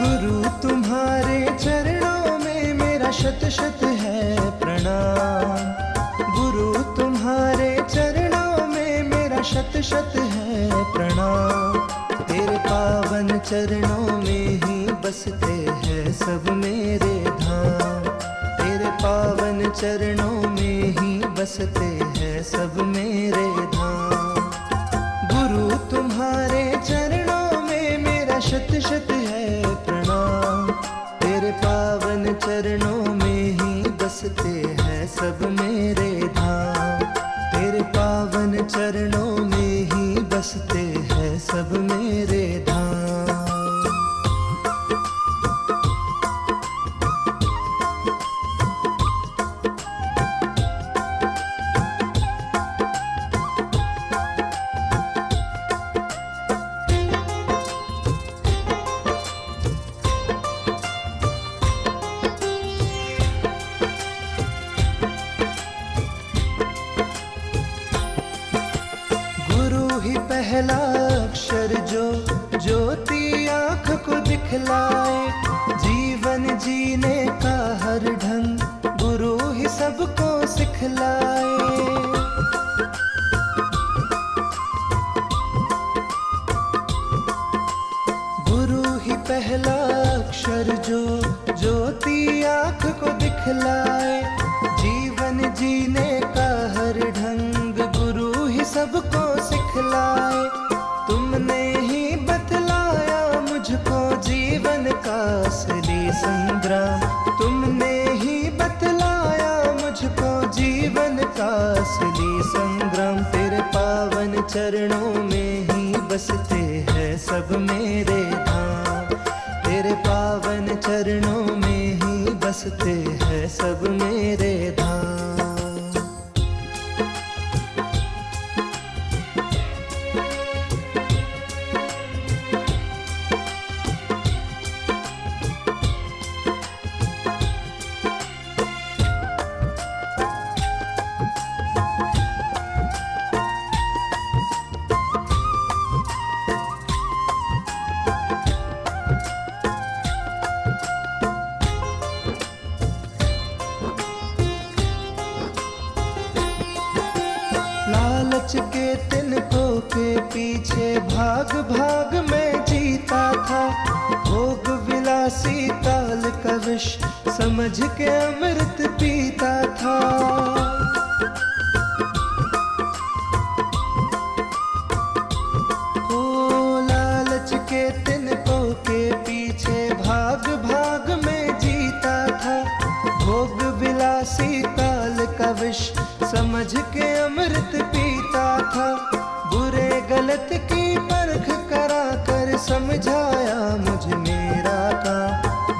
गुरु तुम्हारे चरणों में मेरा शत शत है प्रणाम। गुरु तुम्हारे चरणों में मेरा शत शत है प्रणाम। तेरे पावन चरणों में ही बसते हैं सब मेरे धाम। तेरे पावन चरणों में ही बसते हैं सब मेरे धाम। गुरु तुम्हारे चरणों में मेरा शत शत है प्रणाम। तेरे पावन चरणों में ही बसते हैं सब मेरे धाम। तेरे पावन चरणों में ही बसते हैं सब मेरे धाम। पहला अक्षर जो ज्योति आँख को दिखलाए, जीवन जीने का हर ढंग गुरु ही सबको सिखलाए। गुरु ही पहला अक्षर जो ज्योति आँख को दिखलाए, जीवन जीने का हर ढंग गुरु ही सबको सिखलाए। तुमने ही बतलाया मुझको जीवन का असली संग्राम। तुमने ही बतलाया मुझको जीवन का असली संग्राम। तेरे पावन चरणों में ही बसते हैं सब मेरे धाम। तेरे पावन चरणों में ही बसते हैं सब मेरे धाम। लालच के तिनकों के पीछे भाग भाग में जीता था। भोग विलासी ताल का विष समझ के अमृत पीता था। ओ लालच के तिनकों के पीछे भाग भाग में जीता था। भोग विलासी ताल का विष समझ के अमृत पीता था। बुरे गलत की परख करा कर समझाया मुझे मेरा काम।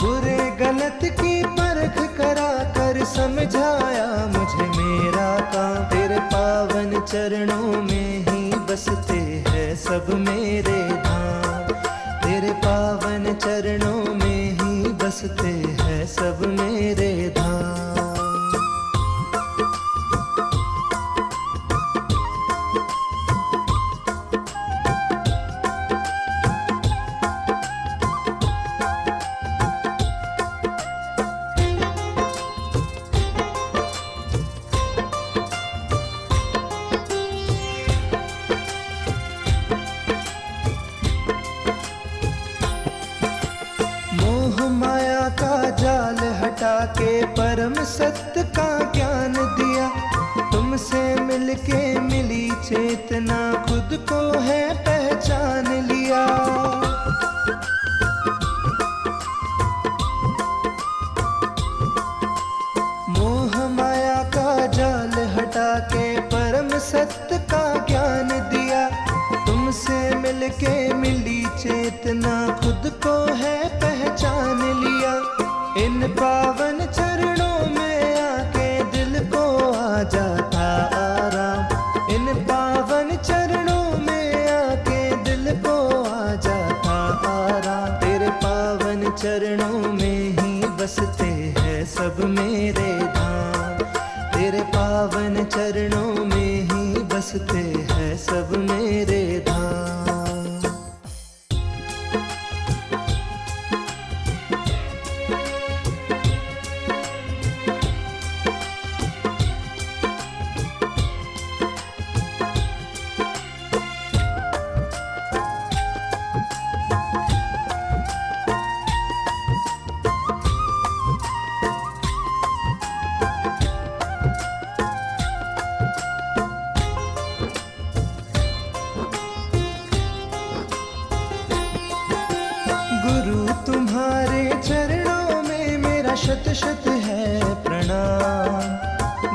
बुरे गलत की परख करा कर समझाया मुझे मेरा काम। तेरे पावन चरणों में ही बसते हैं सब मेरे धाम। तेरे पावन चरणों में ही बसते हैं सब मेरे धाम। माया का जाल हटा के परम सत्य का ज्ञान दिया। तुमसे मिलके मिली चेतना खुद को है पहचान लिया। मोह माया का जाल हटा के परम सत्य का ज्ञान दिया। तुमसे मिलके मिली चेतना खुद को है पहचान लिया। इन पावन चरणों में आके दिल को आ जाता आराम। इन पावन चरणों में आके दिल को आ जाता आराम। तेरे पावन चरणों में ही बसते हैं सब मेरे धाम। तेरे पावन चरणों में ही बसते हैं सब मेरे धाम। गुरु तुम्हारे चरणों में मेरा शत शत है प्रणाम।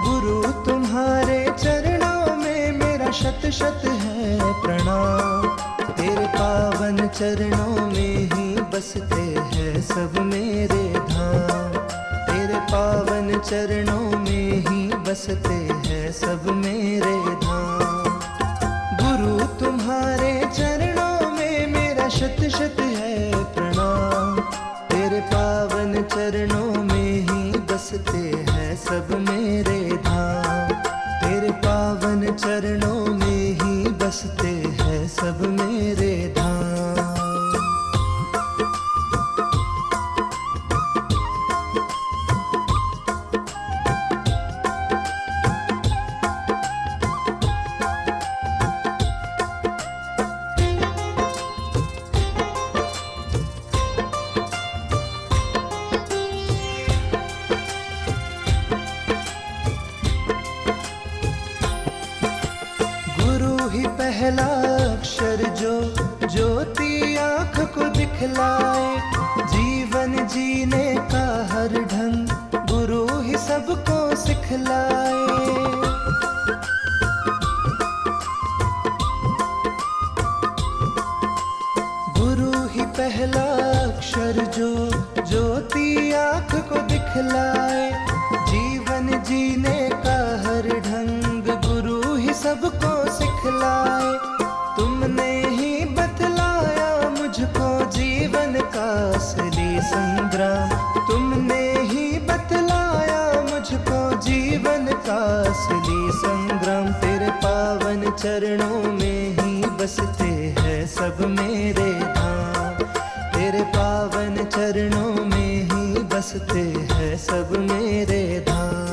गुरु तुम्हारे चरणों में मेरा शत शत है प्रणाम। तेरे पावन चरणों में ही बसते हैं सब मेरे धाम। तेरे पावन चरणों में ही बसते हैं सब मेरे धाम। गुरु तुम्हारे चरणों में मेरा शत शत है प्रणाम। तेरे पावन चरणों में ही बसते हैं सब मेरे धाम। तेरे पावन चरणों में ही बसते हैं सब मेरे धाम। ही पहला अक्षर जो ज्योति आँख को दिखलाए। जीवन जीने का हर ढंग गुरु ही सबको सिखलाए। गुरु ही पहला अक्षर जो ज्योति आँख को दिखलाए। जीवन जीने का हर ढंग गुरु ही सबको सिखलाए। तुमने ही बतलाया मुझको जीवन का असली संग्राम। तुमने ही बतलाया मुझको जीवन का असली संग्राम। तेरे पावन चरणों में ही बसते हैं सब मेरे धाम। तेरे पावन चरणों में ही बसते हैं सब मेरे धाम।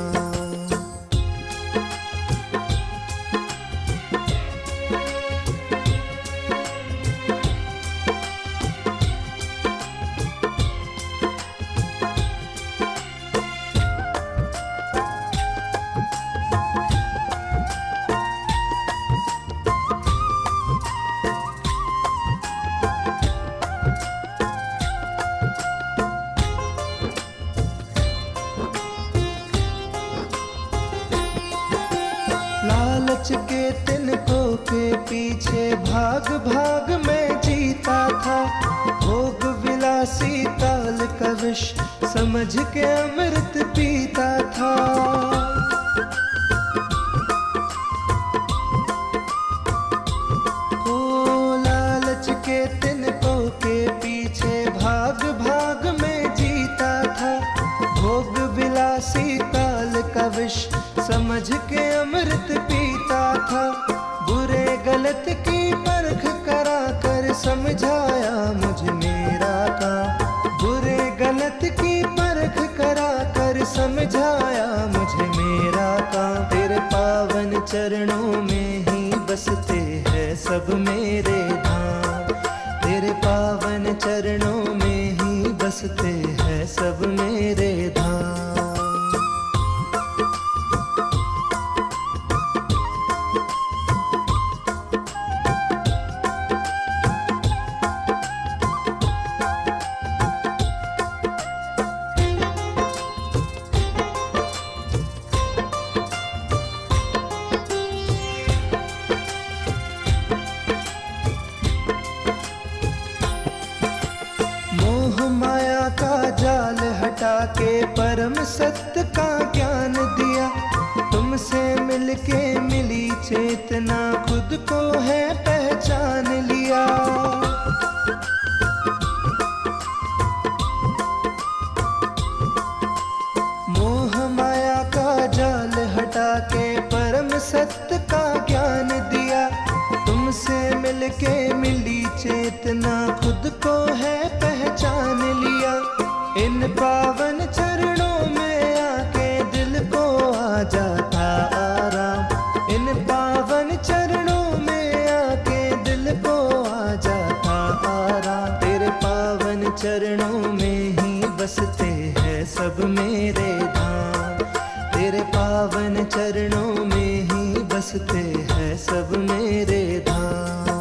लालच के तिनकों के पीछे भाग भाग में जीता था। भोग विलासी ताल का विष समझ के अमृत पीता था। ओ लालच के तिनकों के पीछे भाग भाग में जीता था। भोग विलासी ताल का विष समझ के अमृत पीता था। बुरे गलत की परख करा कर समझाया मुझे मेरा काम। बुरे गलत की परख करा कर समझाया मुझे मेरा काम। तेरे पावन चरणों में ही बसते हैं सब मेरे धाम। तेरे पावन चरणों में ही बसते हैं सब मेरे धाम। माया का जाल हटा के परम सत्य का ज्ञान दिया। तुमसे मिलके मिली चेतना खुद को है पहचान लिया। मोह माया का जाल हटा के परम सत्य का ज्ञान दिया। तुमसे मिलके मिली चेतना खुद को है पहचान लिया। इन पावन चरणों में आके दिल को आ जाता आराम। इन पावन चरणों में आके दिल को आ जाता आराम। तेरे पावन चरणों में ही बसते हैं सब मेरे धाम। तेरे पावन चरणों में ही बसते हैं सब मेरे धाम।